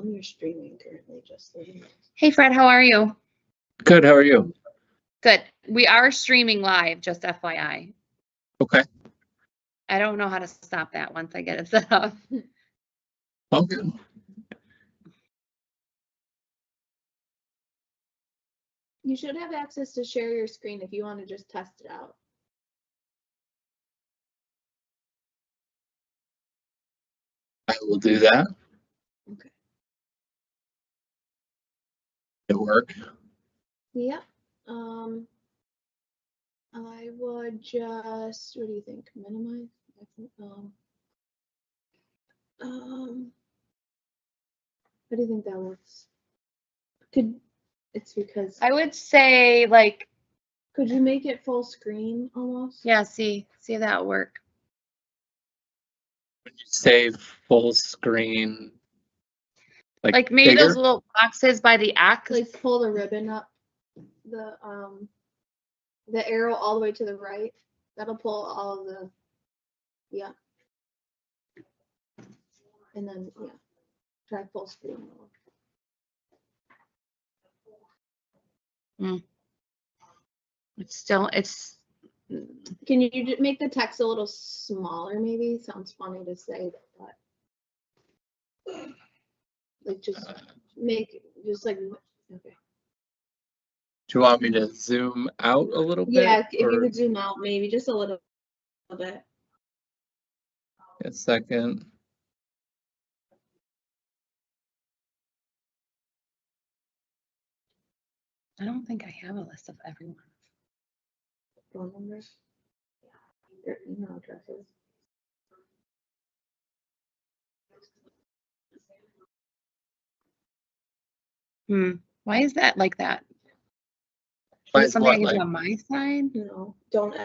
You're streaming currently, just so you know. Hey, Fred, how are you? Good. How are you? Good. We are streaming live, just FYI. Okay. I don't know how to stop that once I get it set up. Okay. You should have access to share your screen if you want to just test it out. I will do that. Okay. It work. Yeah. I would just, what do you think? Minimize? How do you think that works? It's because, I would say like, could you make it full screen almost? yeah, see that work. When you say full screen, Like maybe bigger? those little boxes by the X. Like pull the ribbon up, the arrow all the way to the right. That'll pull all of the, yeah. And then, yeah, try full screen. It's Can you make the text a little smaller maybe? Sounds funny to say, but like just make, just like, okay. Do you want me to zoom out a little bit? Yeah, if you or could zoom out maybe just a little bit. a second? I don't think I have a list of everyone. Phone numbers. Your email addresses. Why is that like that? Why Is is something I what, can do like- on my side? No, don't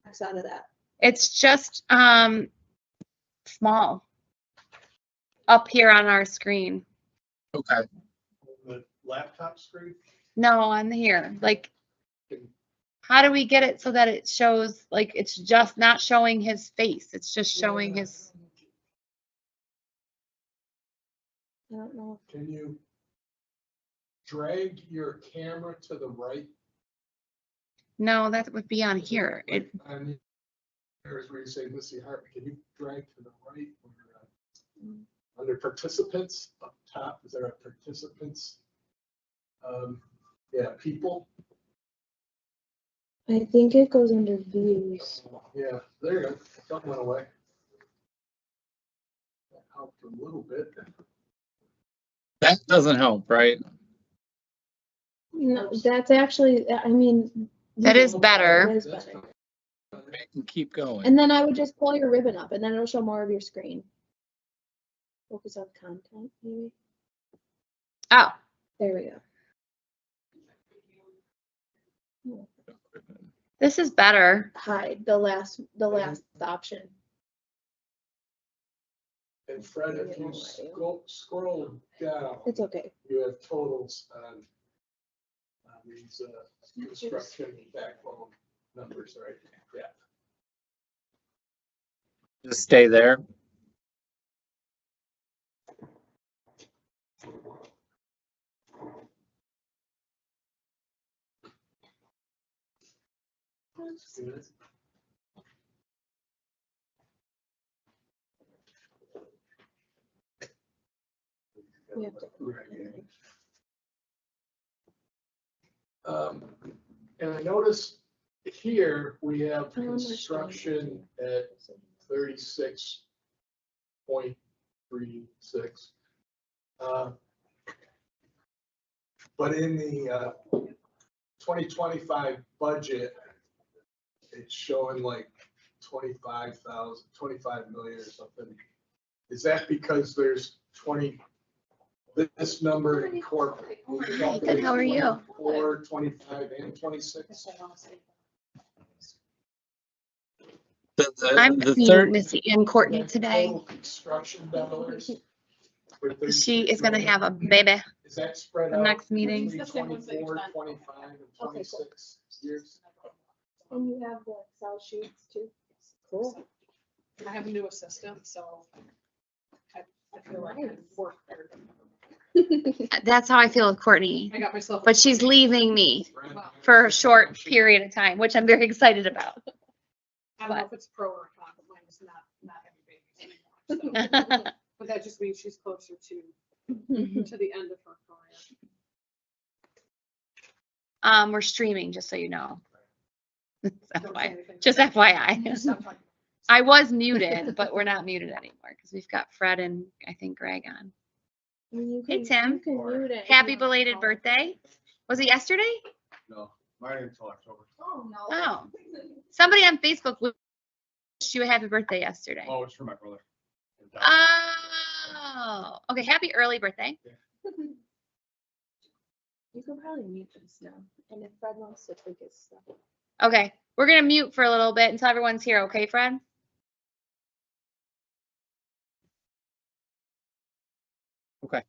X out of that. It's just small up here on our screen. Okay. The laptop screen? No, on here. Like, how do we get it so that it shows, like, it's just not showing his face? It's just showing his. I don't know. Can you drag your camera to the right? No, that would be on here. Like, on here's where you say Missy Hart. Can you drag to the right? Under participants up top, is there a participants? Yeah, people. I think it goes under views. Yeah, there you go. Something went away. That helped a little bit. That doesn't help, right? No, that's actually, I mean. That is That better. is better. Make and keep going. And then I would just pull your ribbon up and then it'll show more of your screen. Focus on content, maybe. Oh, There we go. this is better. Hide the last option. And Fred, if you scroll down, It's okay. you have totals on these construction backbone numbers, right? Yeah. Just stay there. We have to- And I noticed here we have I understand. construction at 36.36. But in the 2025 budget, it's showing like 25 million or something. Is that because there's this number in corporate? Hi, good, how are you? 4, 25, and 26? I'm The seeing third, Missy and Courtney today. Total construction dollars. She is gonna have a baby. Is that spread the out? next meeting. between 24, 25, and 26 years? And you have the Excel sheets too. Cool. I have a new assistant, so I feel like I work better. That's how I feel with Courtney. I got myself. But she's leaving me for a short period of time, which I'm very excited about. I don't know if it's pro or con, but mine is not having babies anymore. So. But that just means she's closer to the end of her career. We're streaming, just so you know. Don't say anything. Just FYI. Stop talking. I was muted, but we're not muted anymore because we've got Fred and I think Greg on. You Hey, can- Tim. you can mute it if Happy you wanna belated call. birthday. Was it yesterday? No, mine until October. Oh, no. Oh. Somebody on Facebook wished you a happy birthday yesterday. Oh, it's for my brother. Oh, okay. Happy early birthday. You can probably mute this now, and if Fred wants to take his stuff. Okay. We're going to mute for a little bit until everyone's here. Okay, Fred? Okay.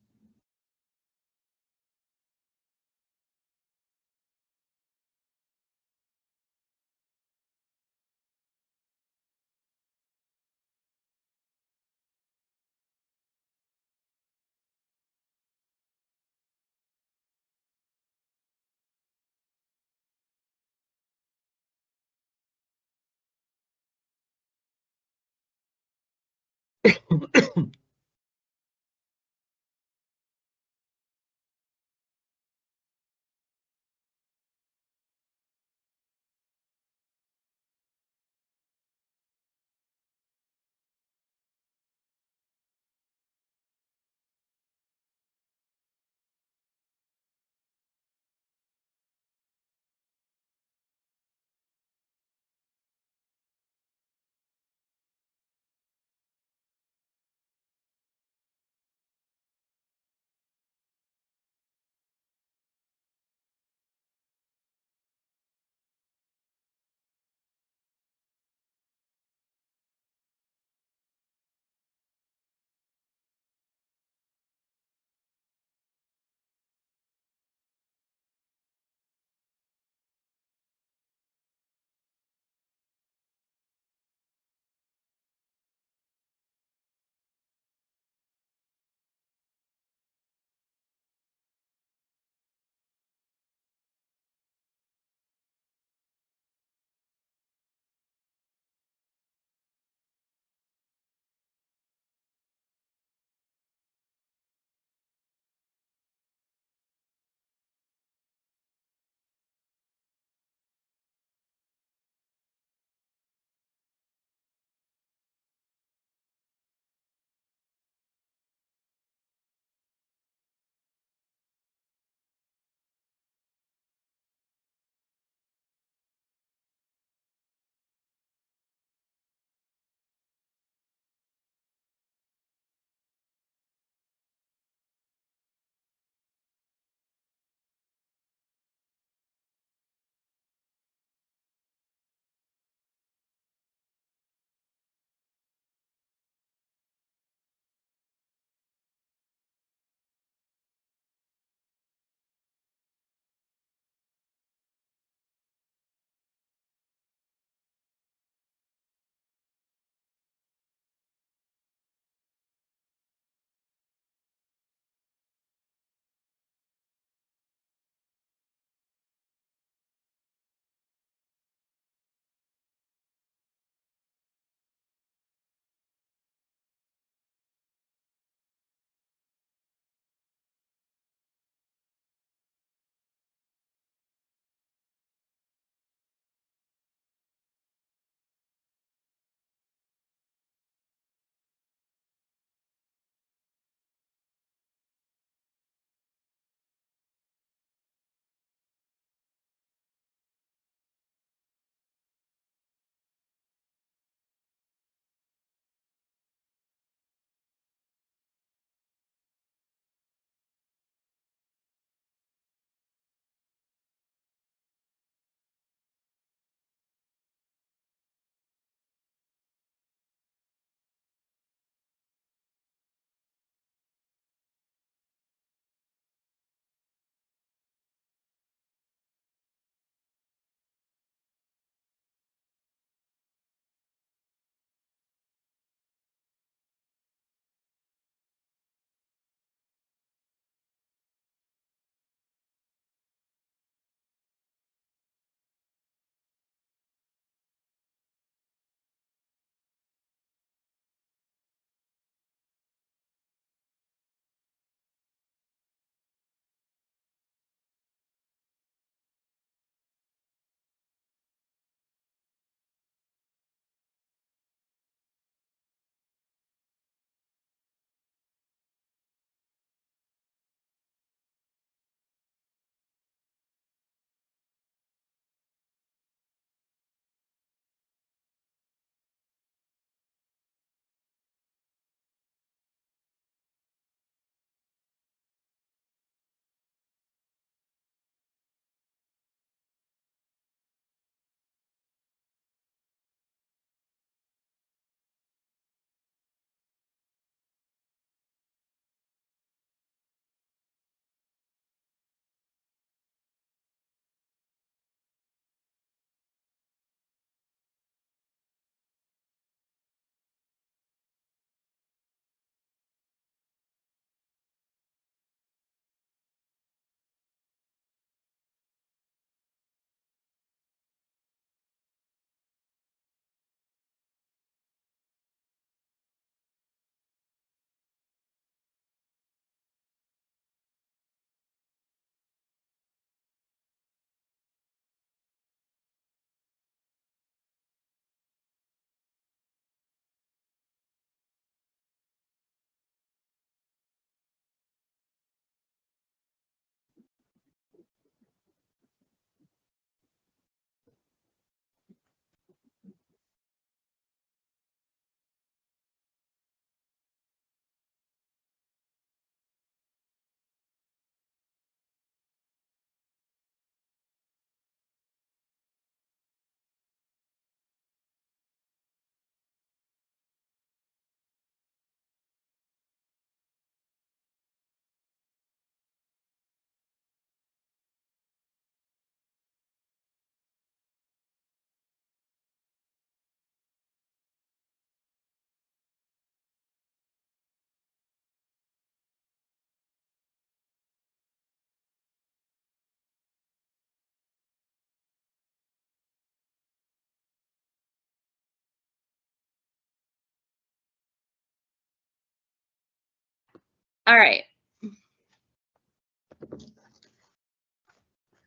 All right.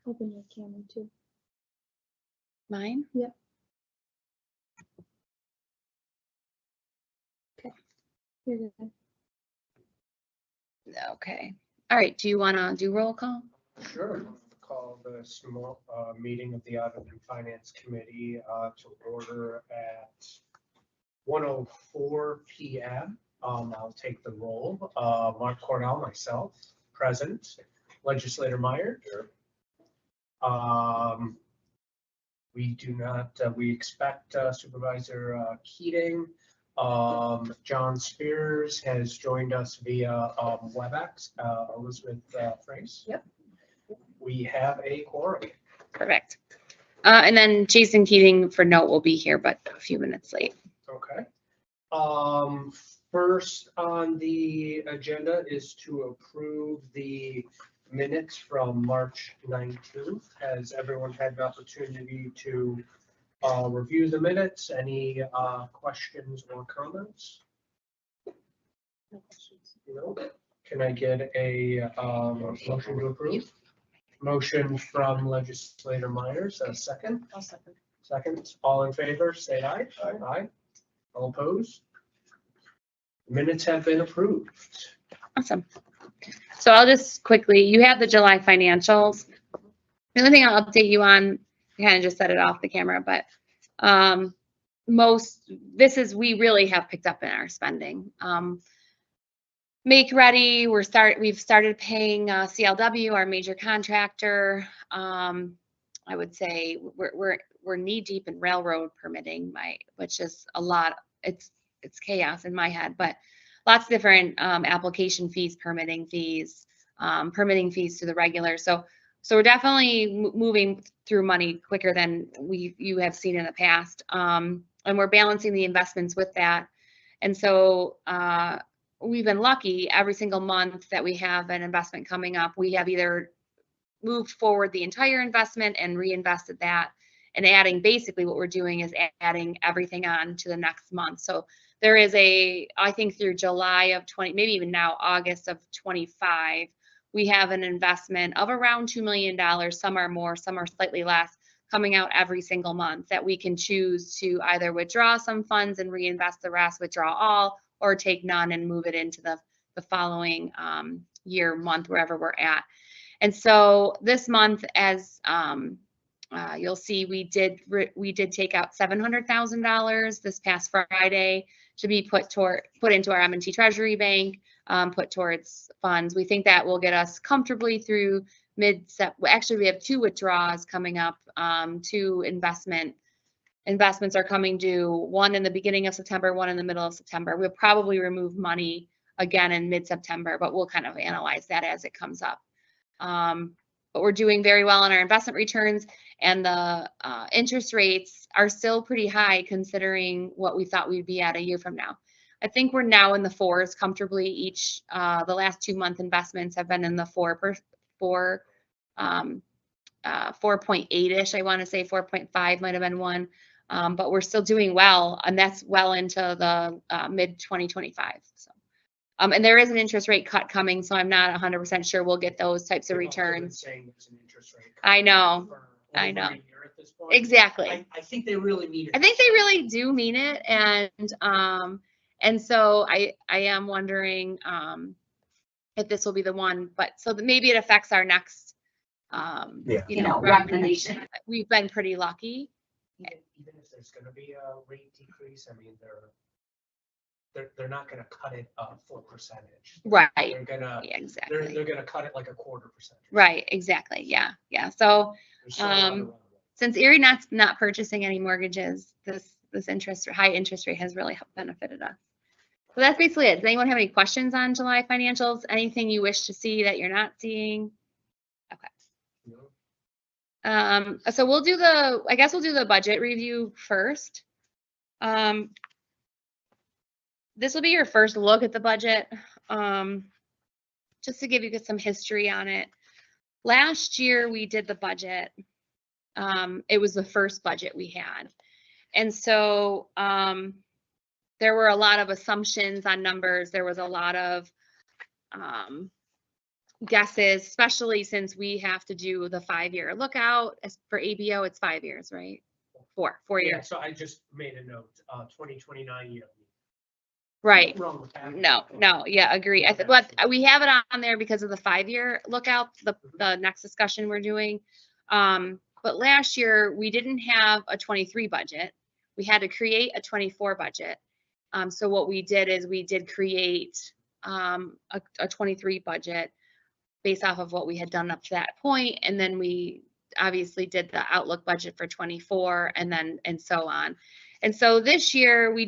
Open your camera too. Mine? Yep. Okay. You're good. Okay. All right. Do you want to do roll call? Sure. Call the small meeting of the Audit and Finance Committee to order at 1:04 p.m. I'll take the roll. Mark Cornell, myself, present. Legislator Meyer. Here. We do not, we expect Supervisor Keating. John Spears has joined us via WebEx. Elizabeth Frace. Yep. We have a quorum. Perfect. And then Jason Keating for note will be here, but a few minutes late. Okay. First on the agenda is to approve the minutes from March 19th. Has everyone had an opportunity to review the minutes? Any questions or comments? No. Can I get a motion to approve? Motion from Legislator Myers, a second. I'll second. Second, all in favor, say aye. Aye. All opposed? Minutes have been approved. Awesome. So I'll just quickly, you have the July financials. The only thing I'll update you on, I kind of just set it off the camera, but we really have picked up in our spending. Make ready, we've started paying CLW, our major contractor. I would say we're knee deep in railroad permitting, which is a lot. It's chaos in my head, but lots of different application fees, permitting fees to the regular. So we're definitely moving through money quicker than you have seen in the past, and we're balancing the investments with that. And so we've been lucky every single month that we have an investment coming up. We have either moved forward the entire investment and reinvested that, and adding, basically what we're doing is adding everything on to the next month. So there is I think through July of 20, maybe even now August of 25, we have an investment of around $2 million. Some are more, some are slightly less, coming out every single month that we can choose to either withdraw some funds and reinvest the rest, withdraw all, or take none and move it into the following year, month, wherever we're at. And so this month, as you'll see, we did take out $700,000 this past Friday to be put into our M&T Treasury Bank, put towards funds. We think that will get us comfortably through mid-September. Actually, we have 2 withdrawals coming up. 2 investments are coming due, one in the beginning of September, one in the middle of September. We'll probably remove money again in mid-September, but we'll kind of analyze that as it comes up. But we're doing very well on our investment returns, and the interest rates are still pretty high considering what we thought we'd be at a year from now. I think we're now in the 4s comfortably each. The last 2-month investments have been in the 4.8-ish. I want to say 4.5 might have been one, but we're still doing well, and that's well into the mid 2025. So, and there is an interest rate cut coming, so I'm not 100% sure we'll get those types of returns. Saying there's an interest rate cut I know. for I over know. a year at this point. Exactly. I think they really mean it. I think they really do mean it, and so I am wondering if this will be the one, but so maybe it affects our next recommendation. We've been pretty lucky. Even if there's going to be a rate decrease, I mean, they're not going to cut it a full percentage. Right. They're gonna Yeah, exactly. they're gonna cut it like a 1/4%. Right. Exactly. Yeah. Yeah. So There's still a lot of runway. since ErieNet's not purchasing any mortgages, this high interest rate has really benefited us. So that's basically it. Does anyone have any questions on July financials? Anything you wish to see that you're not seeing? Okay. No. So we'll do the budget review first. This will be your first look at the budget, just to give you some history on it. Last year we did the budget. It was the first budget we had. And so there were a lot of assumptions on numbers. There was a lot of guesses, especially since we have to do the 5-year lookout. As for ABO, it's 5 years, right? Four Yeah, years. so I just made a note, 2029, you know. Right. Nothing wrong with that. No, yeah, agree. But we have it on there because of the 5-year lookout, the next discussion we're doing. But last year we didn't have a 23 budget. We had to create a 24 budget. So what we did is we did create a 23 budget based off of what we had done up to that point, and then we obviously did the outlook budget for 24, and so on. And so this year we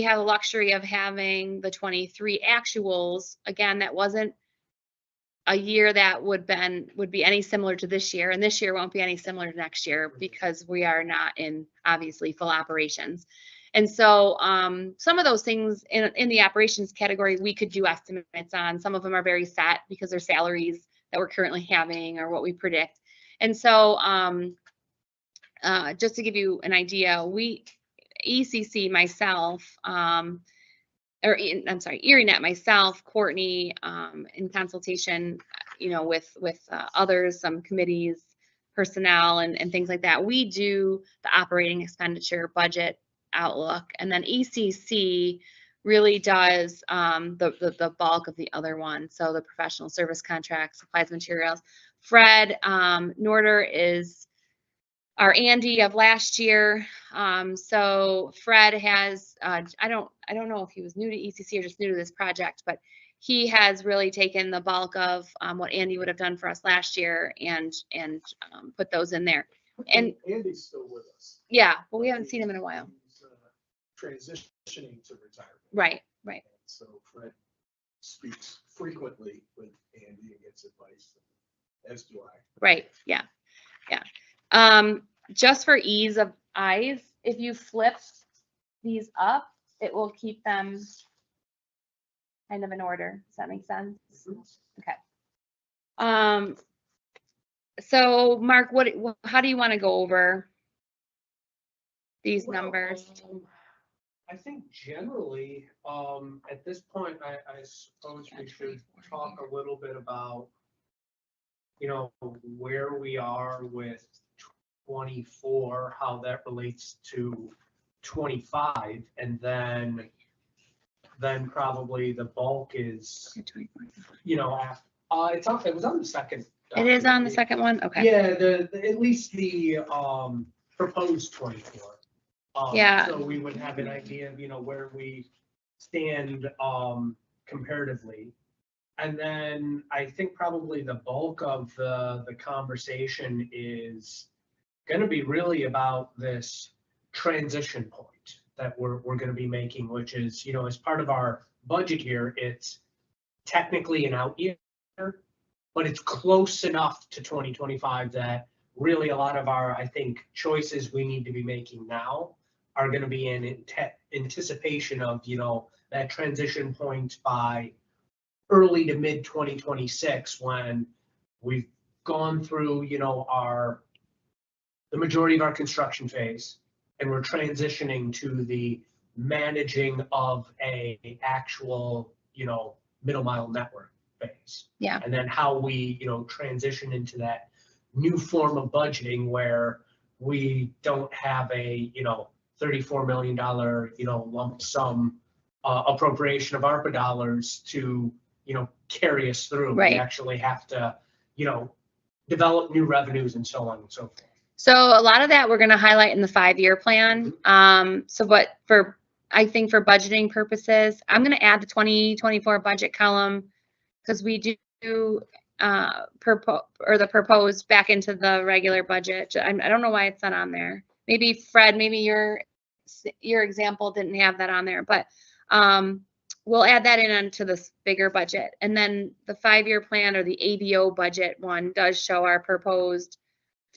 have the luxury of having the 23 actuals. Again, that wasn't a year that would be any similar to this year, and this year won't be any similar to next year because we are not in obviously full operations. And so some of those things in the operations category we could do estimates on. Some of them are very set because they're salaries that we're currently having or what we predict. And so just to give you an idea, ECC, myself, ErieNet, myself, Courtney, in consultation, with others, some committees, personnel, and things like that. We do the operating expenditure budget outlook, and then ECC really does the bulk of the other one. So the professional service contracts, supplies, materials. Fred Norder is our Andy of last year. So Fred has, I don't know if he was new to ECC or just new to this project, but he has really taken the bulk of what Andy would have done for us last year and put those in there. And Andy's still with us. Yeah, but we haven't seen him in a while. He's transitioning to retirement. Right. So Fred speaks frequently with Andy and gets advice, as do I. Right, yeah. Just for ease of eyes, if you flip these up, it will keep them kind of in order. Does that make sense? Okay. So Mark, how do you want to go over these numbers? I think generally, at this point, I suppose we should talk a little bit about, where we are with 24, how that relates to 25, and then probably the bulk is, it was on the second. It is on the second one? Okay. Yeah, at least the proposed 24. Yeah. So we would have an idea of, where we stand comparatively. And then I think probably the bulk of the conversation is going to be really about this transition point that we're going to be making, which is, as part of our budget here, it's technically an out year, but it's close enough to 2025 that really a lot of our, I think, choices we need to be making now are going to be in anticipation of, that transition point by early to mid 2026, when we've gone through, the majority of our construction phase, and we're transitioning to the managing of a actual, middle mile network phase. Yeah. And then how we, transition into that new form of budgeting where we don't have a, $34 million, lump sum appropriation of ARPA dollars to, carry us through. Right. We actually have to, develop new revenues and so on and so forth. So a lot of that we're going to highlight in the 5-year plan. I think for budgeting purposes, I'm going to add the 2024 budget column because we do the proposed back into the regular budget. I don't know why it's not on there. Maybe Fred, maybe your example didn't have that on there, but we'll add that in onto this bigger budget. And then the 5-year plan, or the ABO budget one, does show our proposed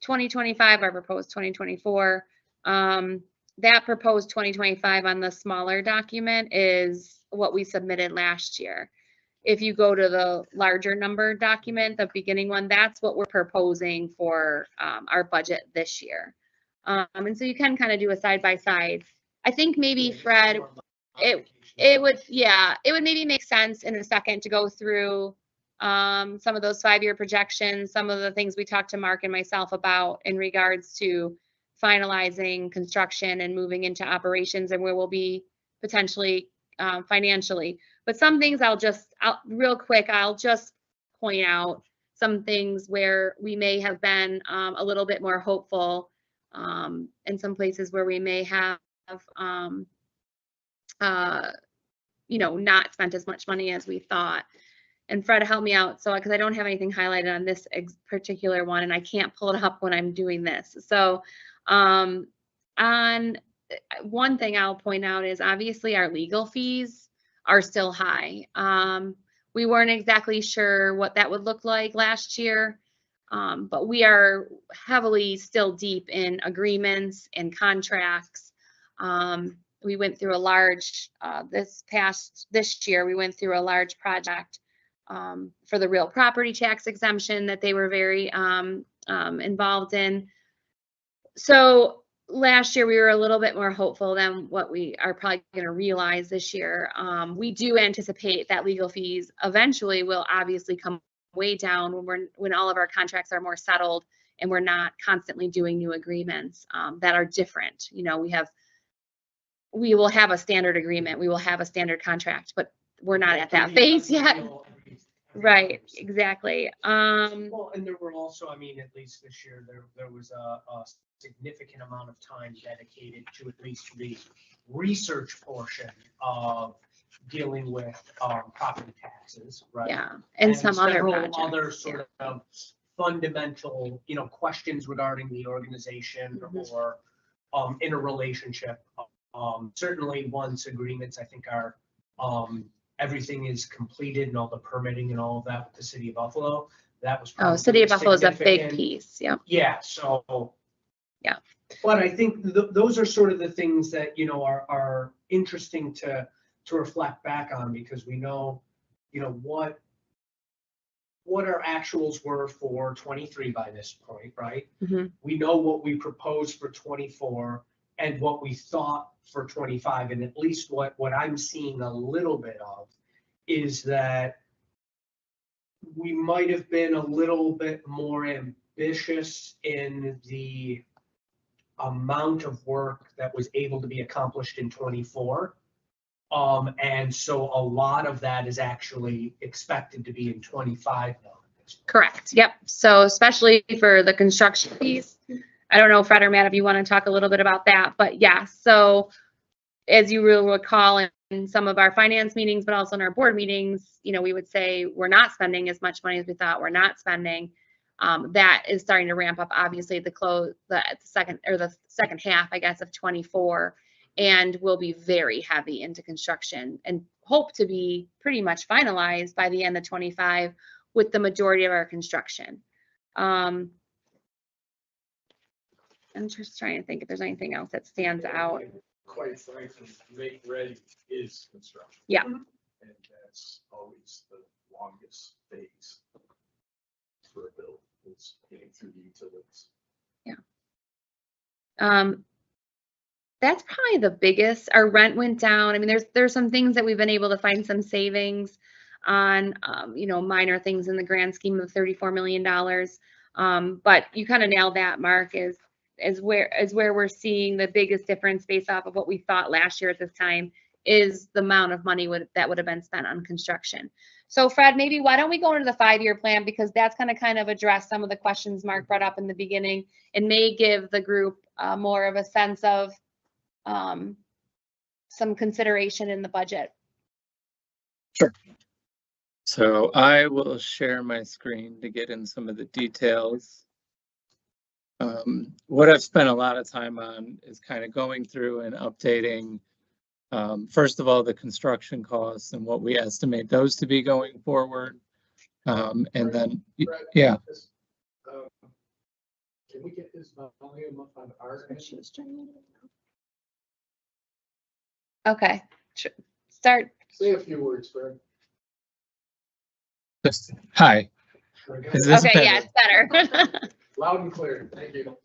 2025, our proposed 2024. That proposed 2025 on the smaller document is what we submitted last year. If you go to the larger number document, the beginning one, that's what we're proposing for our budget this year. And so you can kind of do a side by side. I think maybe Fred, It would, yeah, it would maybe make sense in a second to go through some of those 5-year projections, some of the things we talked to Mark and myself about in regards to finalizing construction and moving into operations and where we'll be potentially financially. But some things real quick, I'll just point out some things where we may have been a little bit more hopeful, in some places where we may have not spent as much money as we thought. And Fred, help me out. So, because I don't have anything highlighted on this particular one, and I can't pull it up when I'm doing this. So, on one thing I'll point out is obviously our legal fees are still high. We weren't exactly sure what that would look like last year, but we are heavily still deep in agreements and contracts. We went through a large, this year, we went through a large project for the real property tax exemption that they were very involved in. So last year we were a little bit more hopeful than what we are probably going to realize this year. We do anticipate that legal fees eventually will obviously come way down when all of our contracts are more settled and we're not constantly doing new agreements that are different. We will have a standard agreement, we will have a standard contract, but we're not at that phase yet. Right, exactly. Well, and there were also, at least this year, there was a significant amount of time dedicated to at least the research portion of dealing with property taxes, right? Yeah, and some other several projects. other sort of fundamental, questions regarding the organization or in a relationship. Certainly once agreements, I think are everything is completed and all the permitting and all of that with the city of Buffalo. That was probably City of Buffalo is a big significant piece. Yeah. Yeah, so. Yeah. But I think those are sort of the things that, are interesting to reflect back on, because we know, what our actuals were for 23 by this point, right? Mm-hmm. We know what we proposed for 24 and what we thought for 25. And at least what I'm seeing a little bit of is that we might have been a little bit more ambitious in the amount of work that was able to be accomplished in 24. And so a lot of that is actually expected to be in 25 now. Correct. Yep. So especially for the construction piece, I don't know, Fred or Matt, if you want to talk a little bit about that, but yeah. So as you will recall in some of our finance meetings, but also in our board meetings, we would say we're not spending as much money as we thought we're not spending. That is starting to ramp up, obviously, at the second half, I guess, of 24, and will be very heavy into construction and hope to be pretty much finalized by the end of 25 with the majority of our construction. I'm just trying to think if there's anything else that stands out. Quite frankly, make ready is construction. Yeah. And that's always the longest phase for a build, is getting through the utilities. That's probably the biggest. Our rent went down. There's some things that we've been able to find some savings on, minor things in the grand scheme of $34 million. But you kind of nailed that, Mark, is where we're seeing the biggest difference based off of what we thought last year at this time is the amount of money that would have been spent on construction. So Fred, maybe why don't we go into the 5-year plan, because that's going to kind of address some of the questions Mark brought up in the beginning and may give the group more of a sense of some consideration in the budget. Sure. So I will share my screen to get in some of the details. What I've spent a lot of time on is kind of going through and updating, first of all, the construction costs and what we estimate those to be going forward. And then, yeah. Can we get this volume up on our end? Okay, start. Say a few words, Fred. Hi. Is this Okay, better? yeah, it's better. Loud and clear, thank you.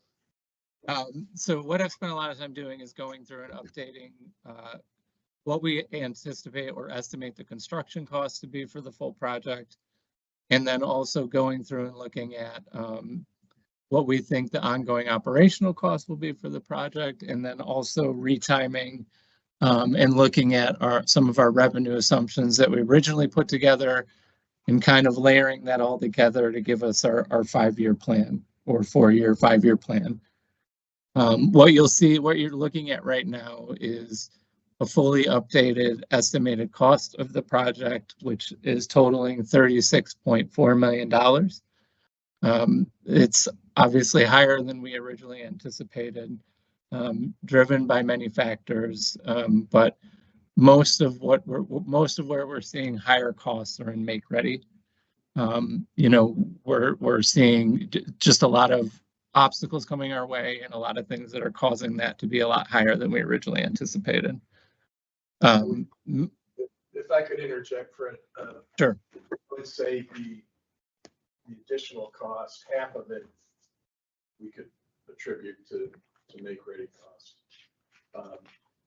So what I've spent a lot of time doing is going through and updating what we anticipate or estimate the construction costs to be for the full project. And then also going through and looking at what we think the ongoing operational costs will be for the project, and then also retiming and looking at some of our revenue assumptions that we originally put together and kind of layering that all together to give us our 5-year plan or 4-year, 5-year plan. What you'll see, what you're looking at right now is a fully updated estimated cost of the project, which is totaling $36.4 million. It's obviously higher than we originally anticipated, driven by many factors, but most of where we're seeing higher costs are in make ready. You know, we're seeing just a lot of obstacles coming our way and a lot of things that are causing that to be a lot higher than we originally anticipated. If I could interject, Fred. Sure. Let's say the additional cost, half of it, we could attribute to make ready costs.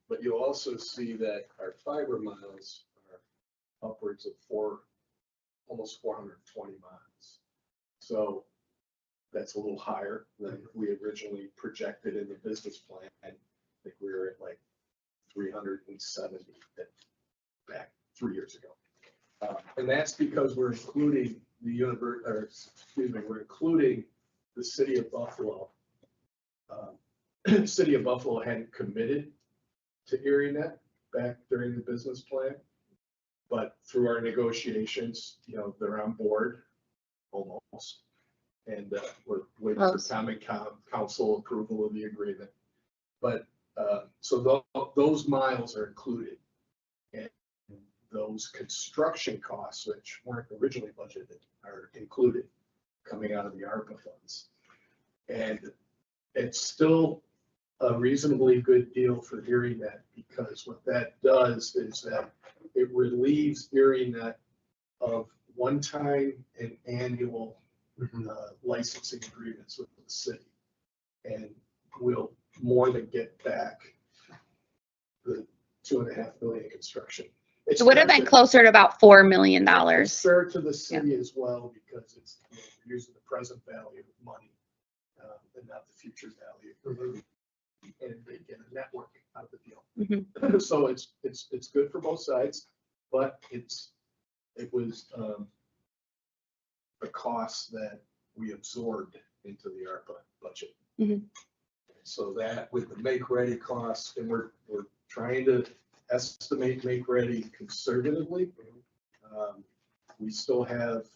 But you'll also see that our fiber miles are upwards of almost 420 miles. So that's a little higher than we originally projected in the business plan. I think we were at like 370 back 3 years ago. And that's because we're including we're including the city of Buffalo. City of Buffalo hadn't committed to ErieNet back during the business plan, but through our negotiations, you know, they're on board almost. And we're waiting for common council approval of the agreement. But so those miles are included, and those construction costs, which weren't originally budgeted, are included coming out of the ARPA funds. And it's still a reasonably good deal for ErieNet, because what that does is that it relieves ErieNet of one-time and annual licensing agreements with the city, and we'll more than get back the $2.5 million construction. It would have been closer to about $4 million. It's fair to the city as well, because it's, you know, we're using the present value of money and not the future value, and they get a network out of the deal. So it's good for both sides, but it was a cost that we absorbed into the ARPA budget. So that with the make ready costs, and we're trying to estimate make ready conservatively. We still have,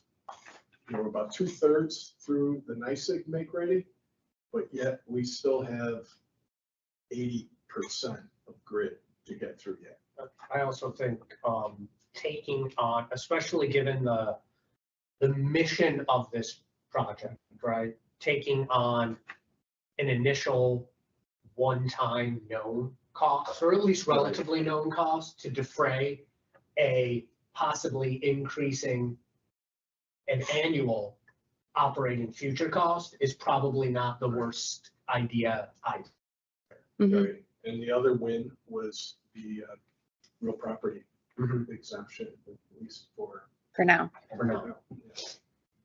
you know, about 2/3 through the NYSEG make ready, but yet we still have 80% of grid to get through yet. I also think taking on, especially given the mission of this project, right? Taking on an initial one-time known cost, or at least relatively known cost, to defray a possibly increasing an annual operating future cost is probably not the worst idea either. Right. And the other win was the real property exemption, at least for now. For now.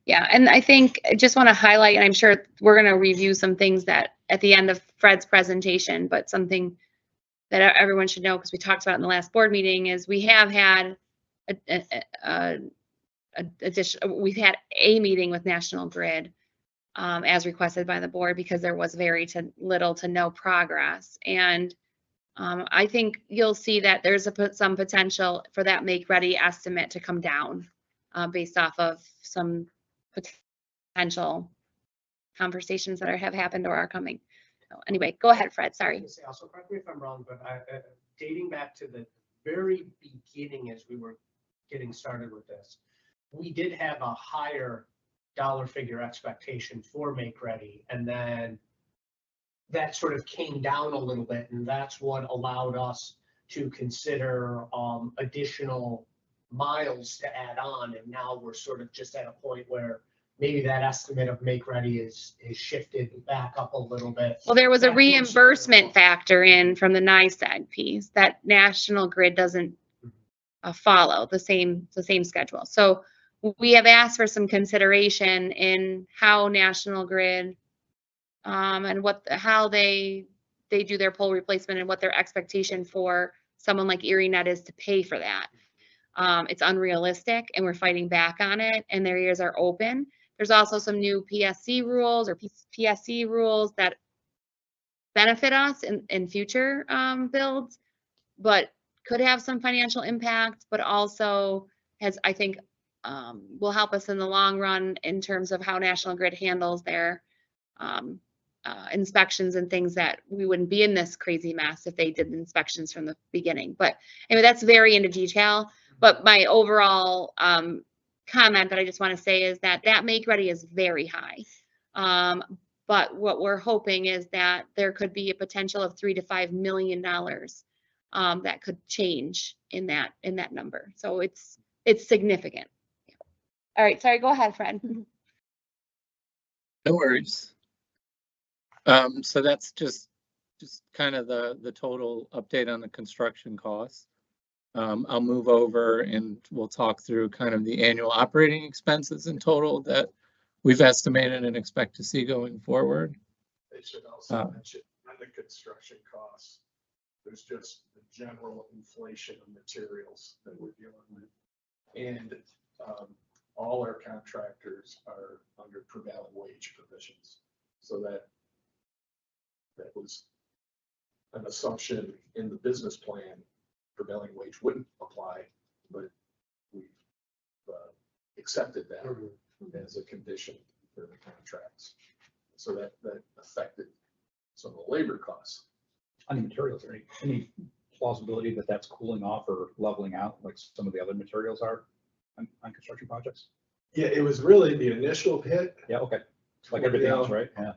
Yeah, and I think I just want to highlight, and I'm sure we're going to review some things that at the end of Fred's presentation, but something that everyone should know, because we talked about in the last board meeting, is we have had we've had a meeting with National Grid as requested by the board, because there was very little to no progress. And I think you'll see that there's some potential for that make ready estimate to come down based off of some potential conversations that have happened or are coming. So anyway, go ahead, Fred. Sorry. Also, correct me if I'm wrong, but dating back to the very beginning, as we were getting started with this, we did have a higher dollar figure expectation for make ready, and then that sort of came down a little bit, and that's what allowed us to consider additional miles to add on. And now we're sort of just at a point where maybe that estimate of make ready is shifted back up a little bit. Well, there was a Back towards- reimbursement factor in from the NICEAG piece that National Grid doesn't follow the same schedule. So we have asked for some consideration in how National Grid and how they do their pole replacement and what their expectation for someone like ErieNet is to pay for that. It's unrealistic, and we're fighting back on it, and their ears are open. There's also some new PSC rules or PSC rules that benefit us in future builds, but could have some financial impact, but also has, I think, will help us in the long run in terms of how National Grid handles their inspections and things, that we wouldn't be in this crazy mess if they did inspections from the beginning. But anyway, that's very into detail. But my overall comment that I just want to say is that make ready is very high. But what we're hoping is that there could be a potential of $3 to $5 million that could change in that number. So it's significant. All right, sorry, go ahead, Fred. No worries. So that's just kind of the total update on the construction costs. I'll move over and we'll talk through kind of the annual operating expenses in total that we've estimated and expect to see going forward. They should also mention on the construction costs, there's just the general inflation of materials that we're dealing with. And all our contractors are under prevailing wage provisions. So that was an assumption in the business plan. Prevailing wage wouldn't apply, but we've accepted that as a condition for the contracts. So that affected some of the labor costs. On the materials, any plausibility that that's cooling off or leveling out like some of the other materials are on construction projects? Yeah, it was really the initial hit. Yeah, okay. Like everything else, right? Yeah.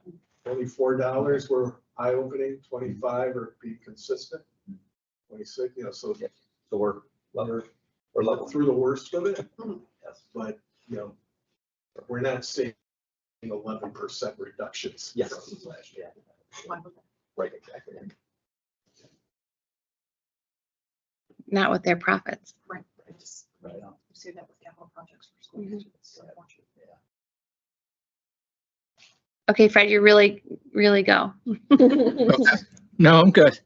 $24 were eye-opening, 25 are being consistent, 26, so So we're leveling. through the worst of it, Yes. but, we're not seeing 11% reductions. Yes. from last year. Right, exactly. Not with their profits. Right. I just Right on. see that with capital projects for school. Mhm. It's unfortunate. Okay, Fred, you really go. Okay. No, I'm good.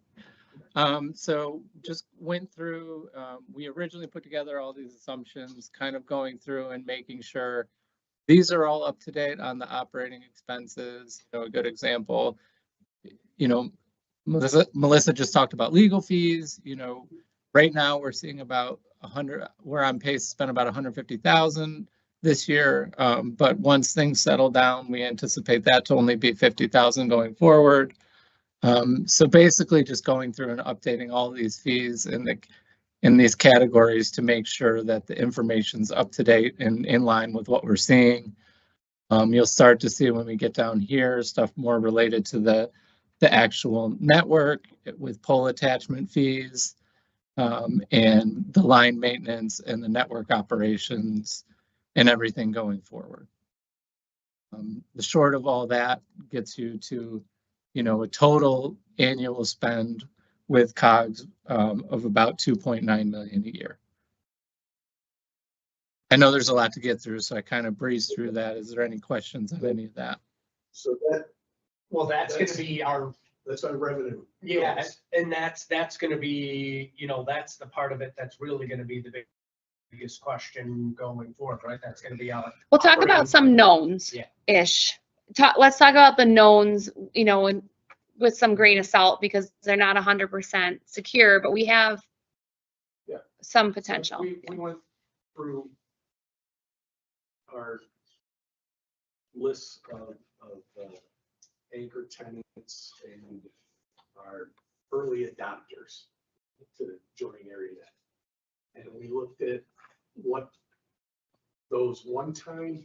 So just went through, we originally put together all these assumptions, kind of going through and making sure these are all up to date on the operating expenses. A good example, Melissa just talked about legal fees. Right now we're seeing about 100, we're on pace to spend about 150,000 this year. But once things settle down, we anticipate that to only be 50,000 going forward. So basically just going through and updating all these fees in these categories to make sure that the information's up to date and in line with what we're seeing. You'll start to see when we get down here, stuff more related to the actual network with pole attachment fees, and the line maintenance and the network operations and everything going forward. The short of all that gets you to, a total annual spend with COGS of about 2.9 million a year. I know there's a lot to get through, so I kind of breezed through that. Is there any questions on any of that? So That's going to be that's our revenue. yeah, and that's going to be, that's the part of it that's really going to be the biggest question going forward, right? That's going to be our. We'll talk about some knowns ish. Let's talk about the knowns, with some grain of salt, because they're not 100% secure, but we have some potential. We went through our lists of anchor tenants and our early adopters to joining ErieNet. And we looked at what those one-time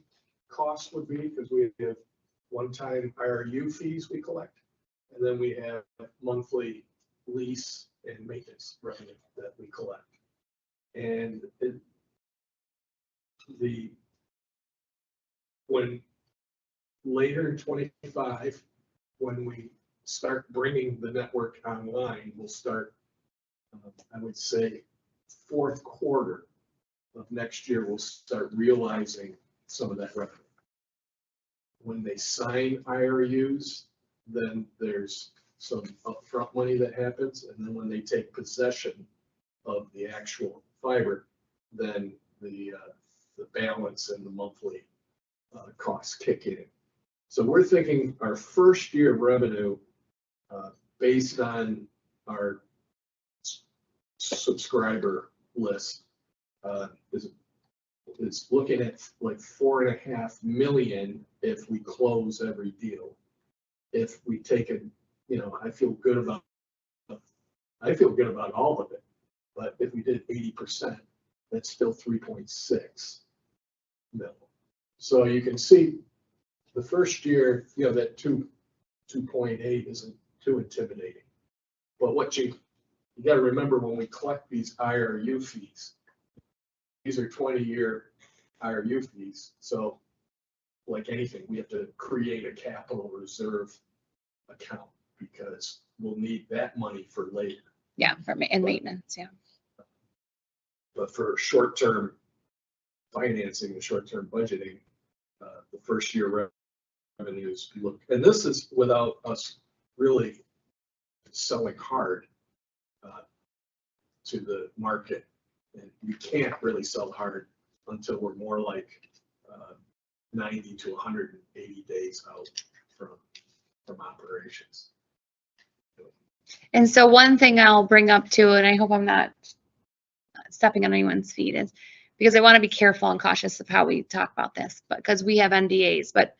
costs would be, because we have one-time IRU fees we collect, and then we have monthly lease and maintenance revenue that we collect. And the when later in 25, when we start bringing the network online, we'll start, I would say, fourth quarter of next year, we'll start realizing some of that revenue. When they sign IRUs, then there's some upfront money that happens, and then when they take possession of the actual fiber, then the balance and the monthly costs kick in. So we're thinking our first year revenue, based on our subscriber list, is looking at like 4.5 million if we close every deal. If we take it, you know, I feel good about all of it, but if we did 80%, that's still 3.6 million. So you can see the first year, you know, that 2.8 isn't too intimidating. But what you got to remember when we collect these IRU fees, these are 20-year IRU fees. So like anything, we have to create a capital reserve account because we'll need that money for later. Yeah, and maintenance, yeah. But for short-term financing and short-term budgeting, the first year revenues look, and this is without us really selling hard to the market. And we can't really sell hard until we're more like 90 to 180 days out from operations. And so one thing I'll bring up too, and I hope I'm not stepping on anyone's feet, is because I want to be careful and cautious of how we talk about this, but because we have NDAs, but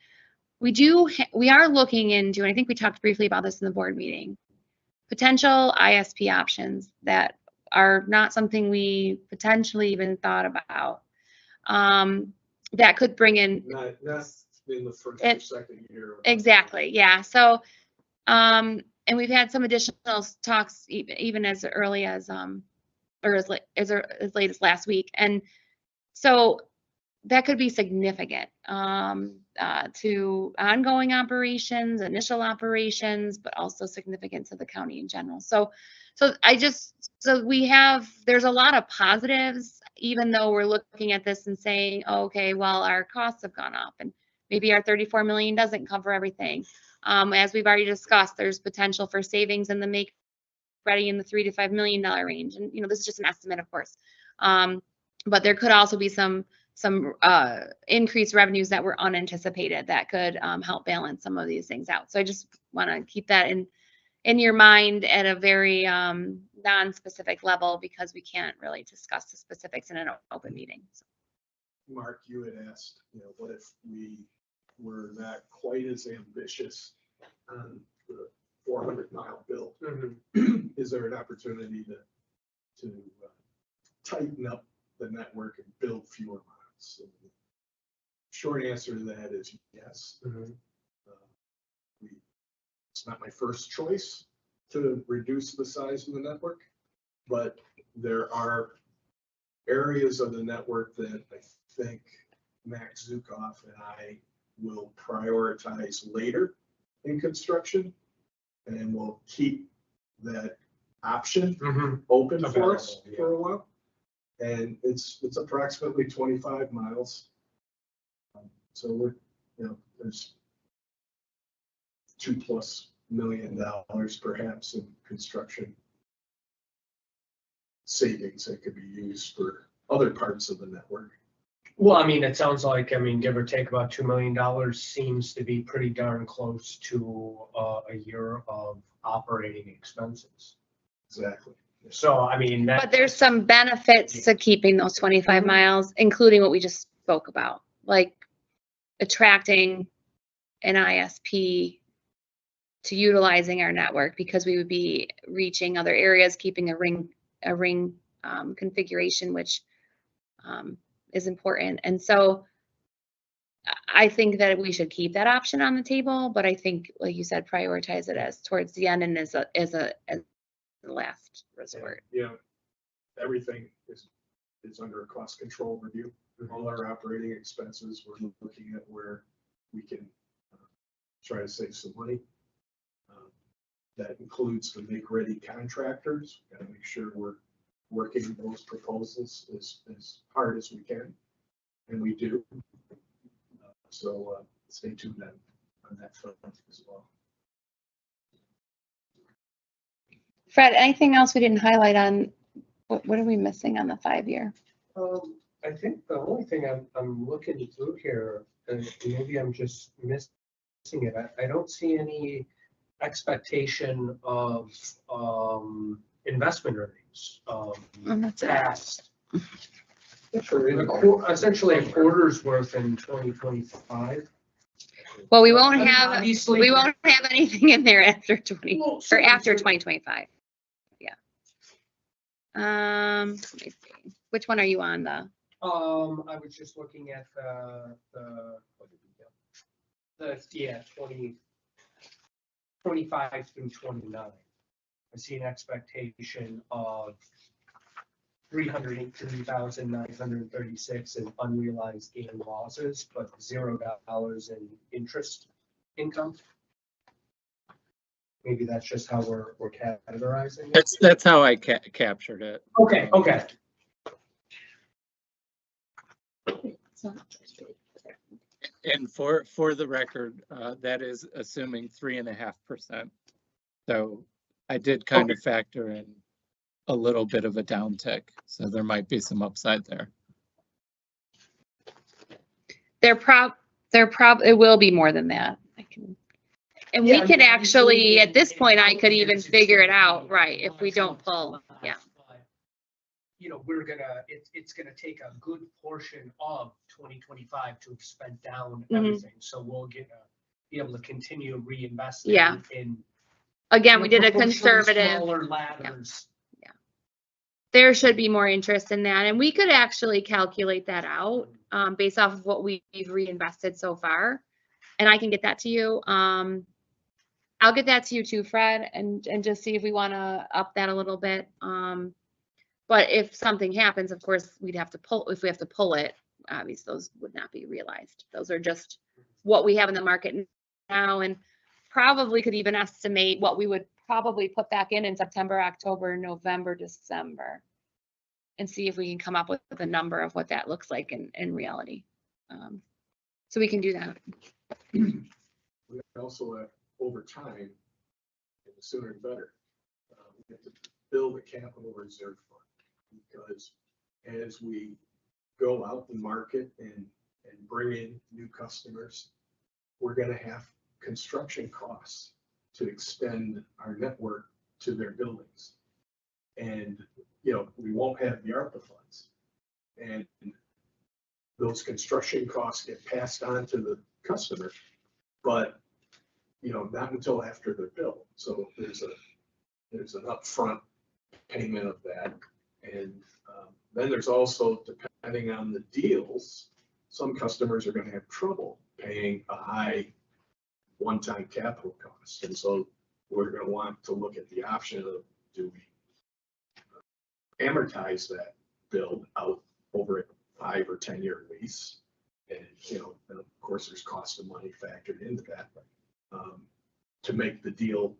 we are looking into, and I think we talked briefly about this in the board meeting, potential ISP options that are not something we potentially even thought about. That could bring in. Not in the first or second year. Exactly, yeah. So, and we've had some additional talks even as early as or as late as last week, and so that could be significant to ongoing operations, initial operations, but also significant to the county in general. So there's a lot of positives, even though we're looking at this and saying, oh, okay, well, our costs have gone up and maybe our 34 million doesn't cover everything. As we've already discussed, there's potential for savings in the make ready in the $3 to $5 million range. And, you know, this is just an estimate, of course. But there could also be some increased revenues that were unanticipated that could help balance some of these things out. So I just want to keep that in your mind at a very non-specific level, because we can't really discuss the specifics in an open meeting. So. Mark, you had asked, you know, what if we were not quite as ambitious on the 400-mile build? Mm-hmm. Is there an opportunity to tighten up the network and build fewer miles? And the short answer to that is yes. Mm-hmm. It's not my first choice to reduce the size of the network, but there are areas of the network that I think Max Zukoff and I will prioritize later in construction, and we'll keep that option open for us for a while. And it's approximately 25 miles. So we're, you know, there's $2+ million perhaps in construction savings that could be used for other parts of the network. Well, I mean, it sounds like, I mean, give or take about $2 million seems to be pretty darn close to a year of operating expenses. Exactly. So, I mean, but there's some benefits to keeping those 25 miles, including what we just spoke about, like attracting an ISP to utilizing our network, because we would be reaching other areas, keeping a ring configuration, which is important. And so I think that we should keep that option on the table, but I think, like you said, prioritize it as towards the end and as the last resort. Yeah, everything is under a cost control review. all our operating expenses. We're looking at where we can try to save some money. That includes the make-ready contractors. Got to make sure we're working those proposals as hard as we can, and we do. So stay tuned on that front as well. Fred, anything else we didn't highlight on, what are we missing on the 5-year? I think the only thing I'm looking through here, and maybe I'm just missing it, I don't see any expectation of investment earnings. That's it. Past essentially a quarter's worth in 2025. Well, we I won't mean, have, obviously- we won't have anything in there after 20, Well, or certainly, after certainly. 2025. Yeah. Let me see. Which one are you on, the? I was just looking at what did we get? Yeah, 25 through 29. I see an expectation of 318,936 in unrealized gain losses, but $0 in interest income. Maybe that's just how we're categorizing it. That's how I captured it. Okay, okay. And for the record, that is assuming 3.5%. So I did kind of factor in a little bit of a downtick, so there might be some upside there. It will be more than that. And Yeah, we can I mean, actually, at this point, I could obviously, even it's figure it gonna out, be right, if we don't less pull, than yeah. but, you know, it's gonna take a good portion of 2025 to have spent down Mhm. everything. So we'll be able to continue reinvesting Yeah. in. Again, we did a proportionally conservative, Smaller ladders. there should be more interest in that, and we could actually calculate that out, based off of what we've reinvested so far. And I can get that to you. I'll get that to you too, Fred, and just see if we want to up that a little bit. But if something happens, of course, we'd have to pull, if we have to pull it, obviously those would not be realized. Those are just what we have in the market now, and probably could even estimate what we would probably put back in September, October, November, December, and see if we can come up with a number of what that looks like in reality. So we can do that. We also have, over time, and the sooner the better, we have to build a capital reserve fund, because as we go out and market and bring in new customers, we're gonna have construction costs to extend our network to their buildings. And, you know, we won't have the ARPA funds. And those construction costs get passed on to the customer, but, you know, not until after they're built. So there's an upfront payment of that. And then there's also, depending on the deals, some customers are gonna have trouble paying a high one-time capital cost. And so we're gonna want to look at the option of, do we amortize that build out over a 5 or 10-year lease? And, you know, and of course, there's cost of money factored into that, to make the deal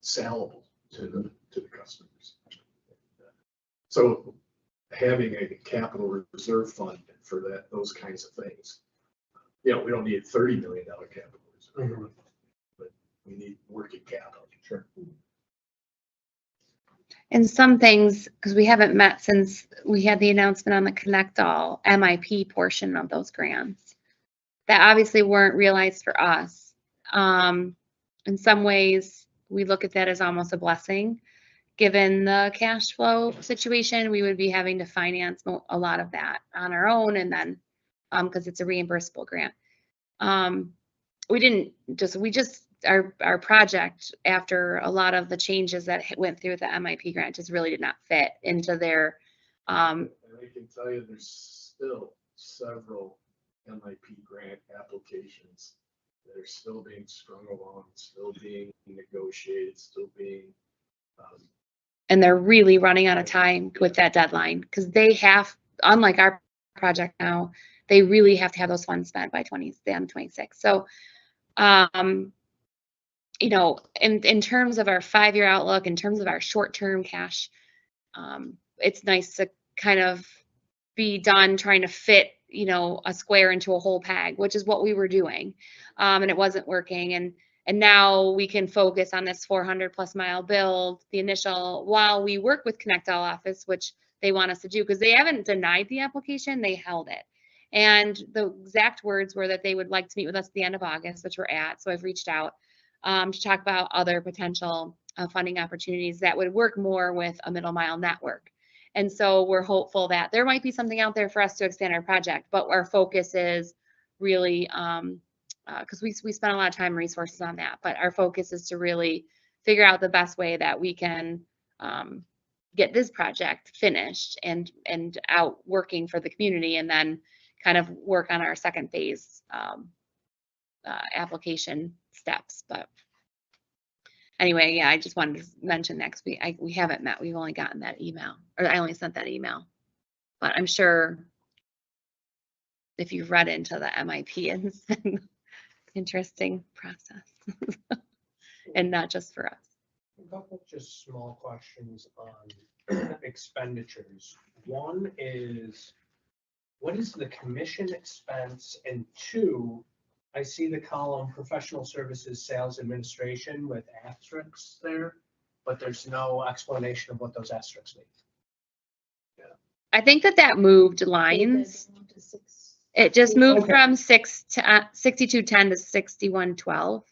sellable to the customers. So having a capital reserve fund for those kinds of things, you know, we don't need a $30 million capital reserve, but we need working capital. Sure. And some things, because we haven't met since we had the announcement on the Connect All MIP portion of those grants, that obviously weren't realized for us. In some ways, we look at that as almost a blessing. Given the cash flow situation, we would be having to finance a lot of that on our own, and then because it's a reimbursable grant. Our project, after a lot of the changes that went through the MIP grant, just really did not fit into their. And I can tell you, there's still several MIP grant applications that are still being strung along, still being negotiated, still being. And they're really running out of time with that deadline, because they have, unlike our project now, they really have to have those funds spent by the end of 26. So, you know, in terms of our 5-year outlook, in terms of our short-term cash, it's nice to kind of be done trying to fit, you know, a square into a whole peg, which is what we were doing. And it wasn't working. And now we can focus on this 400+ mile build, the initial, while we work with Connect All Office, which they want us to do, because they haven't denied the application, they held it. And the exact words were that they would like to meet with us at the end of August, which we're at. So I've reached out to talk about other potential funding opportunities that would work more with a middle mile network. And so we're hopeful that there might be something out there for us to expand our project, but our focus is really, because we spent a lot of time and resources on that, but our focus is to really figure out the best way that we can get this project finished and out working for the community, and then kind of work on our second phase application steps. But anyway, yeah, I just wanted to mention that because we haven't met. We've only gotten that email, or I only sent that email. But I'm sure if you've read into the MIP, it's an interesting process, and not just for us. A couple just small questions on expenditures. One is, what is the commission expense? And two, I see the column professional services, sales administration with asterisks there, but there's no explanation of what those asterisks mean. I think that moved lines. It just moved from 6210 to 6112.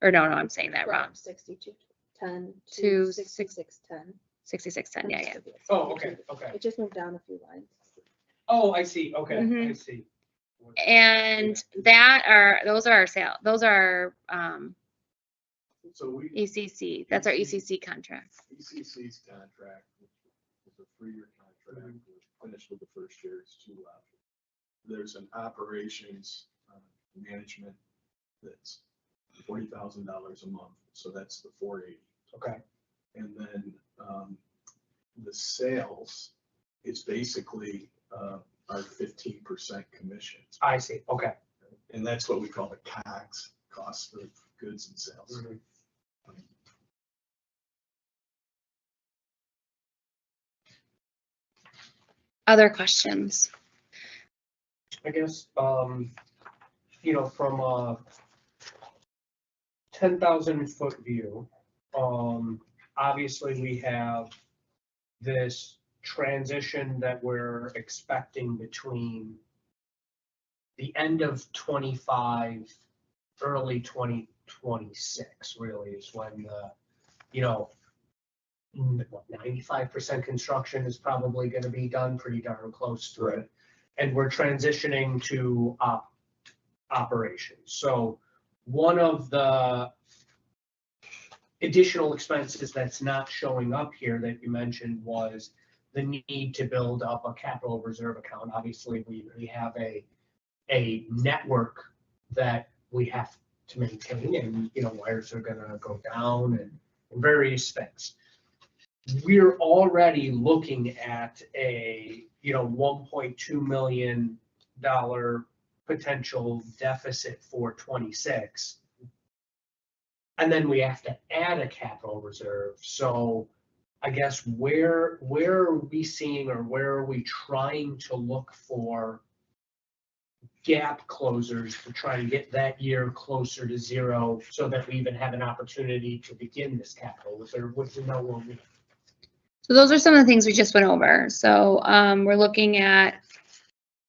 Or no, I'm saying that wrong. 6210 To to 6610. 6610, yeah. Oh, okay, okay. It just moved down a few lines. Oh, I see, okay, Mhm. I see. And those are our sale. Those are So we, ECC. That's our ECC contract. ECC's contract, which is a 3-year contract, we're finished with the first year, it's 2 left. There's an operations management that's $40,000 a month, so that's the 480. Okay. And then the sales is basically our 15% commissions. I see, okay. And that's what we call the COGS, cost of goods and sales. Mhm. Other questions? I guess, you know, from a 10,000 foot view, obviously we have this transition that we're expecting between the end of 25, early 2026 really is when the, you know, 95% construction is probably going to be done, pretty darn close to it. And we're transitioning to operations. So one of the additional expenses that's not showing up here that you mentioned was the need to build up a capital reserve account. Obviously, we have a network that we have to maintain, and you know, wires are gonna go down and various things. We're already looking at a, you know, $1.2 million potential deficit for 26. And then we have to add a capital reserve. So I guess where are we seeing, or where are we trying to look for gap closers to try and get that year closer to zero, so that we even have an opportunity to begin this capital reserve, which we know we'll need? So those are some of the things we just went over. So we're looking at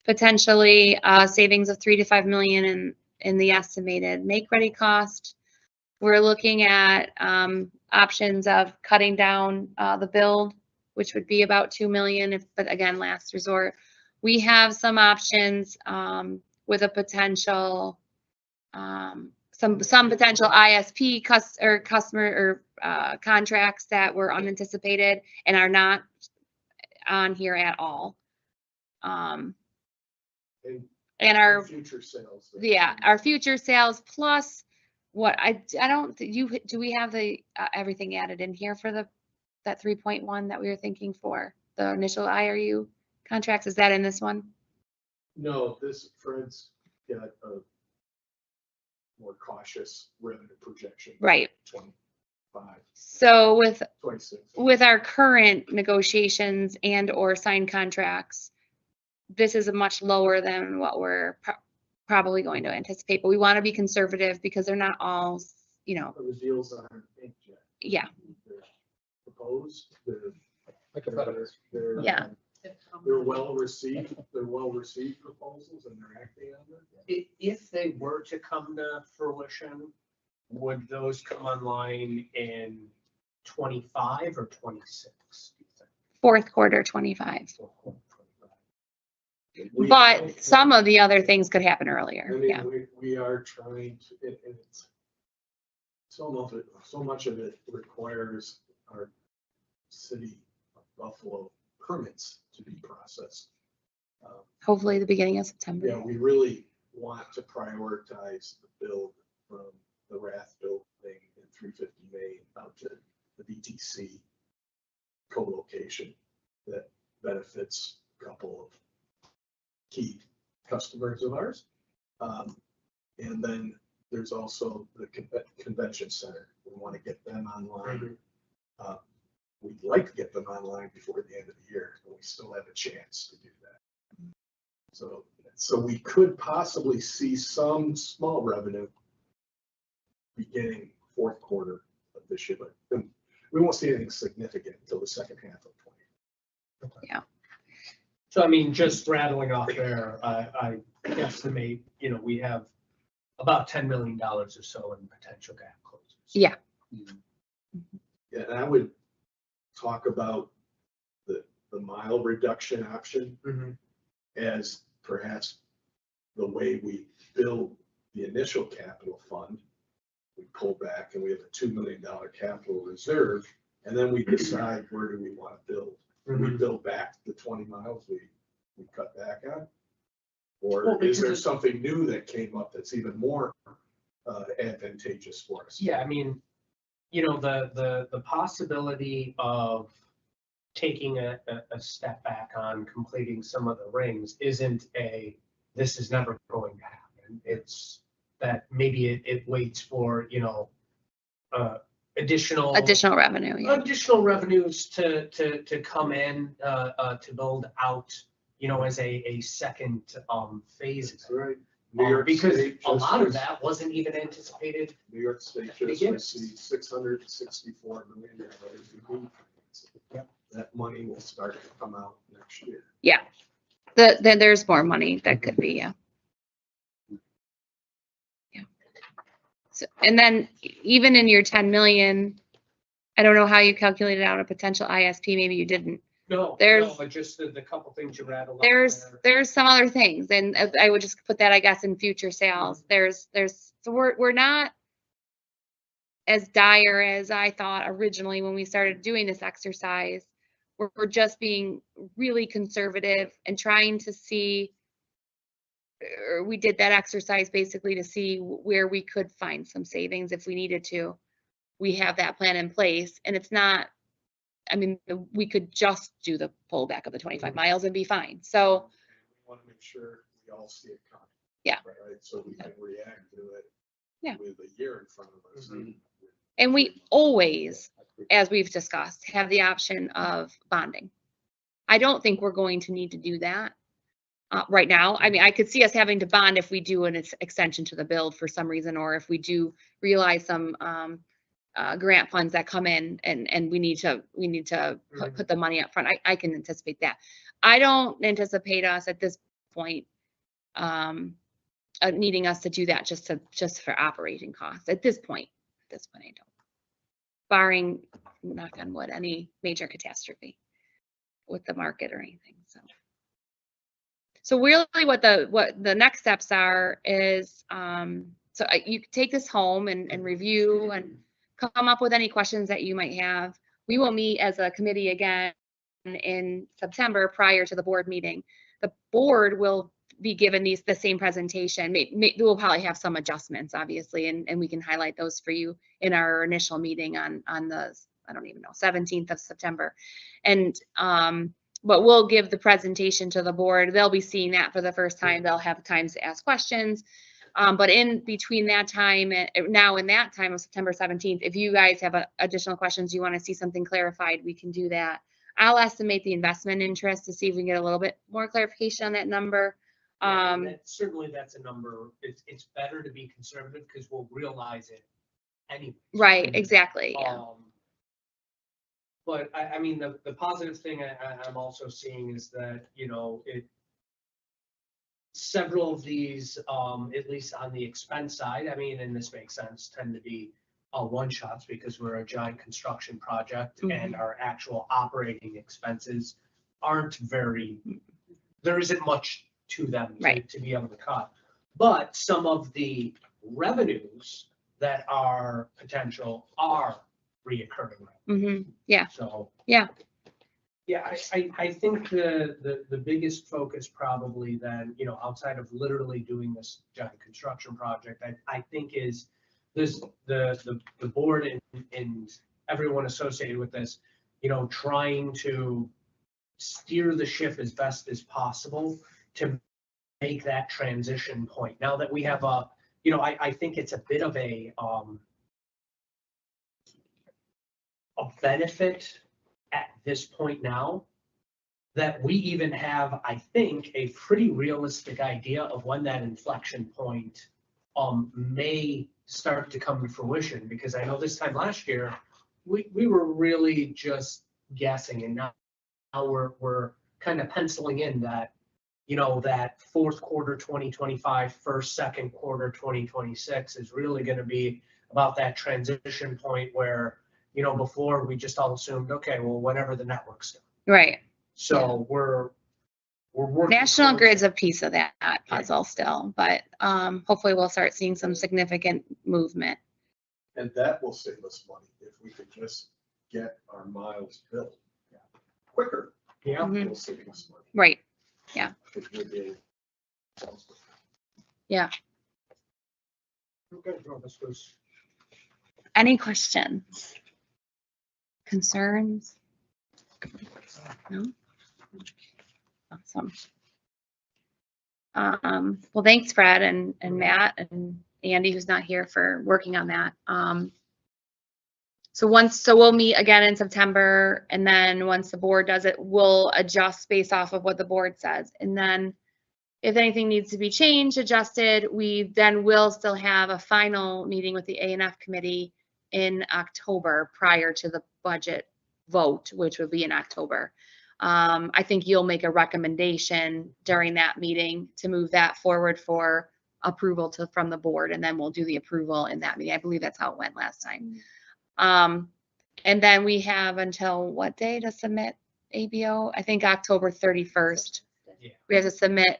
potentially savings of 3 to 5 million in the estimated make-ready cost. We're looking at options of cutting down the build, which would be about 2 million, but again, last resort. We have some options with a potential, some potential ISP customer or contracts that were unanticipated and are not on here at all. And our future sales. our future sales plus what I don't do we have the everything added in here for that 3.1 that we were thinking for the initial IRU contracts. Is that in this one? No, Fred's got a more cautious revenue projection. Right. 25, So 26. with our current negotiations and or signed contracts, this is a much lower than what we're probably going to anticipate, but we want to be conservative because they're not all, you know, The deals aren't inked yet. yeah. They're proposed, Yeah. they're well received proposals and they're acting on them. If they were to come to fruition, would those come online in 25 or 26? Fourth quarter 25. We- But some of the other things could happen I earlier. mean, Yeah. we are trying to, and it's, so much of it requires our city of Buffalo permits to be processed. Hopefully the beginning of Yeah, September. we really want to prioritize the build from the Rath building in 350 Main out to the DTC co-location that benefits a couple of key customers of ours. And then there's also the convention center. We want to get them online. We'd like to get them online before the end of the year, but we still have a chance to do that. So we could possibly see some small revenue beginning fourth quarter of this year, but we won't see anything significant until the second half of 2020. Yeah. So I mean, just rattling off there, I estimate, you know, we have about $10 million or so in potential gap closures. Yeah. Yeah, and I would talk about the mile reduction option as perhaps the way we build the initial capital fund. We pull back and we have a $2 million capital reserve, and then we decide where do we want to build. We build back the 20 miles we cut back on? Or is there something new that came up that's even more advantageous for us? Yeah, I mean, you know, the possibility of taking a step back on completing some of the rings isn't this is never going to happen. It's that maybe it waits for, you know, additional revenue. Yeah. additional revenues to come in, to build out, you know, as a second phase. That's right. New York Because State a lot of just- that wasn't even anticipated. New York State just Beginning. received $664 million. Yep. That money will start to come out next year. Yeah. Then there's more money that could be, yeah. Yeah. So, and then even in your 10 million, I don't know how you calculated out a potential ISP, maybe you didn't. No, There's- but just the couple things you rattled off there. There's some other things, and I would just put that, I guess, in future sales. So we're not as dire as I thought originally when we started doing this exercise. We're just being really conservative and trying to see, or we did that exercise basically to see where we could find some savings if we needed to. We have that plan in place, and it's not, I mean, we could just do the pullback of the 25 miles and be fine. So, We want to make sure we all see it coming. Yeah. Right, so we can react to it. Yeah. With a year in front of us. and we always, as we've discussed, have the option of bonding. I don't think we're going to need to do that right now. I mean, I could see us having to bond if we do an extension to the build for some reason, or if we do realize some grant funds that come in and we need to put the money up front. I can anticipate that. I don't anticipate us at this point needing us to do that just for operating costs at this point. I don't. Barring, knock on wood, any major catastrophe with the market or anything. So really what the next steps are is, so you take this home and review and come up with any questions that you might have. We will meet as a committee again in September prior to the board meeting. The board will be given the same presentation. We'll probably have some adjustments, obviously, and we can highlight those for you in our initial meeting on the, I don't even know, 17th of September. And but we'll give the presentation to the board. They'll be seeing that for the first time. They'll have times to ask questions. But in between that time, now in that time of September 17th, if you guys have additional questions, you want to see something clarified, we can do that. I'll estimate the investment interest to see if we can get a little bit more clarification on that number. Yeah, and certainly that's a number. It's better to be conservative because we'll realize it anyway. Right, exactly, yeah. But I mean, the positive thing I'm also seeing is that, you know, several of these, at least on the expense side, I mean, and this makes sense, tend to be one-shots because we're a giant construction project and our actual operating expenses aren't there isn't much to them to be able to cut. But some of the revenues that are potential are reoccurring. Yeah. So. Yeah. Yeah, I think the biggest focus probably then, you know, outside of literally doing this giant construction project, I think is the board and everyone associated with this, you know, trying to steer the ship as best as possible to make that transition point. Now that we have you know, I think it's a bit of a benefit at this point now that we even have, I think, a pretty realistic idea of when that inflection point may start to come to fruition, because I know this time last year we were really just guessing, and now we're kind of penciling in that, you know, that fourth quarter 2025, second quarter 2026 is really going to be about that transition point where, you know, before we just all assumed, okay, well, whenever the network's done. Right. So we're working. National Grid's a piece of that puzzle still, but hopefully we'll start seeing some significant movement. And that will save us money if we could just get our miles built quicker. Yeah. It'll save us money. Right. Yeah. It would be- Yeah. Okay, well, this was. Any questions? Concerns? No? Awesome. Well, thanks, Fred and Matt and Andy, who's not here, for working on that. So we'll meet again in September, and then once the board does it, we'll adjust based off of what the board says. And then if anything needs to be changed, adjusted, we then will still have a final meeting with the A&F committee in October prior to the budget vote, which would be in October. I think you'll make a recommendation during that meeting to move that forward for approval from the board, and then we'll do the approval in that meeting. I believe that's how it went last time. And then we have until what day to submit ABO? I think October 31st. Yeah. We have to submit,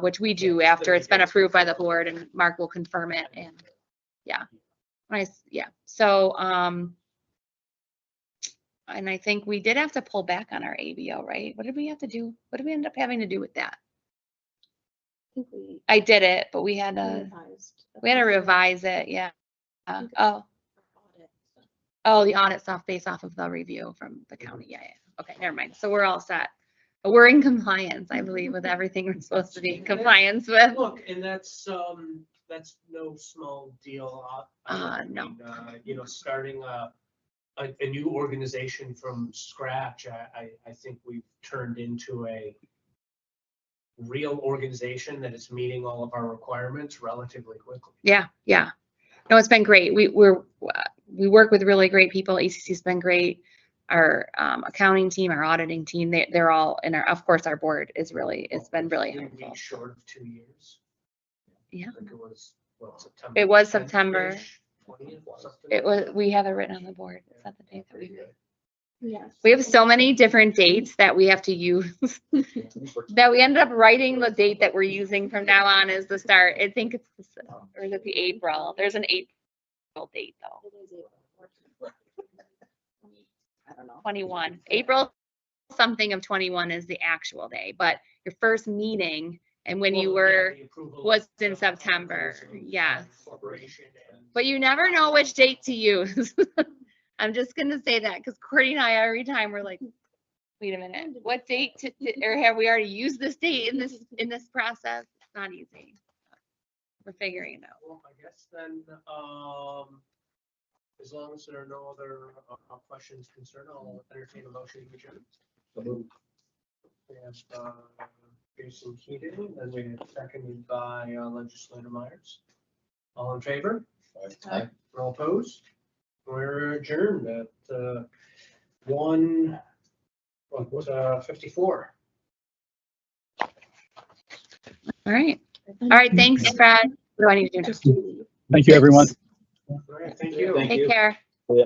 which we do after it's been approved by the board, and Mark will confirm it. And yeah, nice. Yeah. So, and I think we did have to pull back on our ABO, right? What did we have to do? What did we end up having to do with that? I did it, but we had to revise it. Yeah. Oh, the audit stuff based off of the review from the county. Yeah. Okay, never mind. So we're all set. But we're in compliance, I believe, with everything we're supposed to be in compliance with. Look, and that's no small deal. No. You know, starting a new organization from scratch, I think we've turned into a real organization that is meeting all of our requirements relatively quickly. Yeah. No, it's been great. We work with really great people. ACC's been great. Our accounting team, our auditing team, they're all in of course, our board is it's been really helpful. Short of 2 years. Yeah. I think it was, September. It was September. 20th, We have it written on the board. Is that the date that we? Yes. We have so many different dates that we have to use that we ended up writing the date that we're using from now on as the start. I think it's or is it the April? There's an April date though. I don't know. 21. April something of 21 is the actual day, but your first meeting and when you were was in September. Yes. But you never know which date to use. I'm just going to say that because Courtney and I, every time we're like, Wait a minute, what date or have we already used this date in this process? It's not easy. We're figuring it out. Well, I guess then, as long as there are no other questions concerned, I'll entertain a motion to adjourn. So moved. We have Jason Keating, and we have seconded by Legislator Myers. All in favor? Aye. All opposed? We're adjourned at 1:54. All right. All right. Thanks, Fred. What do I need to do now? Just do these. Thank you, everyone. All right, thank you. Thank Take you. care. Yeah.